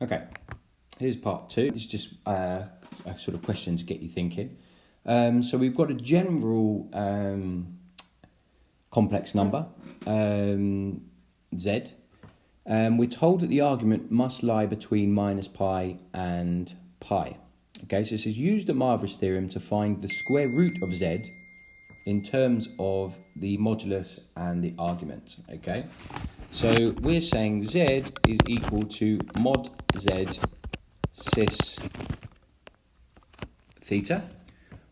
Okay, here's part two. It's just a sort of question to get you thinking. So we've got a general complex number, z. We're told that the argument must lie between minus pi and pi. Okay, so it says use the demoivre's theorem to find the square root of z in terms of the modulus and the argument. Okay, so we're saying z is equal to mod z cis theta.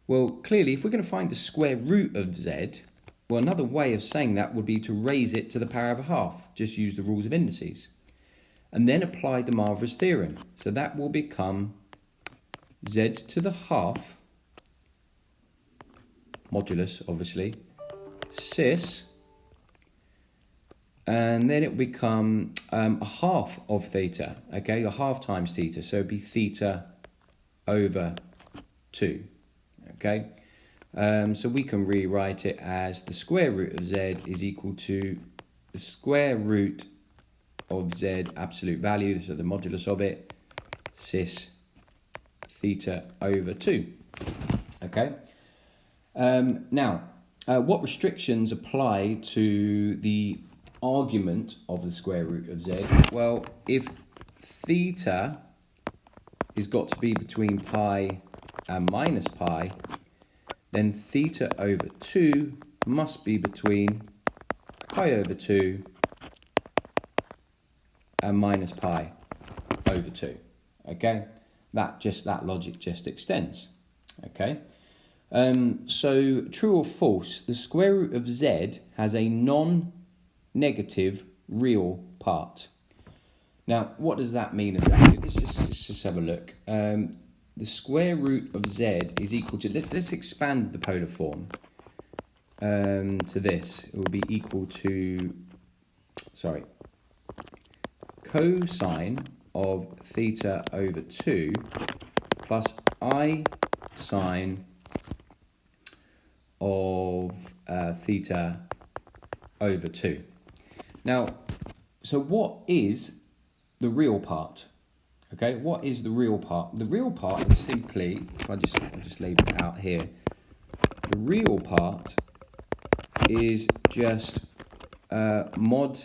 Well, clearly, if we're going to find the square root of z, well, another way of saying that would be to raise it to the power of a half. Just use the rules of indices. And then apply the demoivre's theorem. So that will become z to the half, modulus, obviously, cis, and then it will become a half of theta, okay, a half times theta, so it would be theta over 2, okay. So we can rewrite it as the square root of z is equal to the square root of z absolute value, so the modulus of it, cis theta over 2, okay. Now, what restrictions apply to the argument of the square root of z? Well, if theta is got to be between pi and minus pi, then theta over 2 must be between pi over 2 and minus pi over 2. Okay, that logic just extends. Okay. So true or false, the square root of z has a non-negative real part. Now, what does that mean exactly? Let's just have a look. The square root of z is equal to, let's expand the polar form to this. It will be equal to, cosine of theta over 2 plus I sine of theta over 2. Now, so what is the real part? Okay, what is the real part? The real part is simply, if I'll just label it out here, the real part is just mod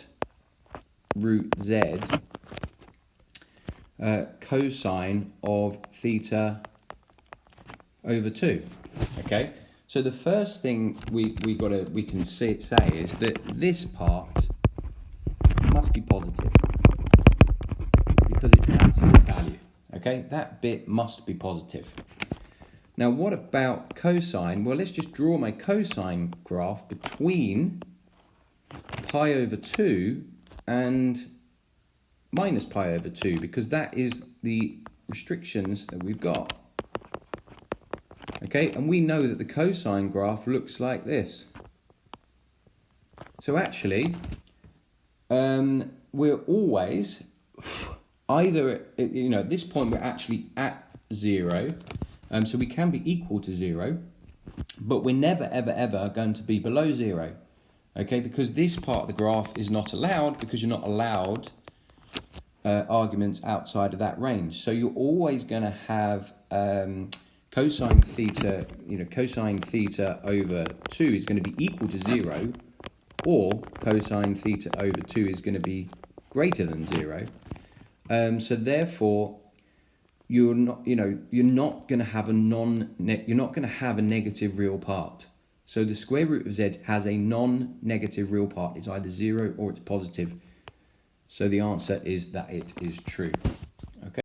root z cosine of theta over 2. Okay, so the first thing we can say is that this part must be positive because it's an absolute value. Okay, that bit must be positive. Now, what about cosine? Well, let's just draw my cosine graph between pi over 2 and minus pi over 2, because that is the restrictions that we've got. Okay, and we know that the cosine graph looks like this. So actually, we're always either, at this point we're actually at 0, so we can be equal to 0, but we're never, ever going to be below 0. Okay, because this part of the graph is not allowed, because you're not allowed arguments outside of that range. So you're always going to have cosine theta, cosine theta over 2 is going to be equal to 0, or cosine theta over 2 is going to be greater than 0. So therefore, you're not going to have a negative real part. So the square root of z has a non-negative real part. It's either 0 or it's positive. So the answer is that it is true.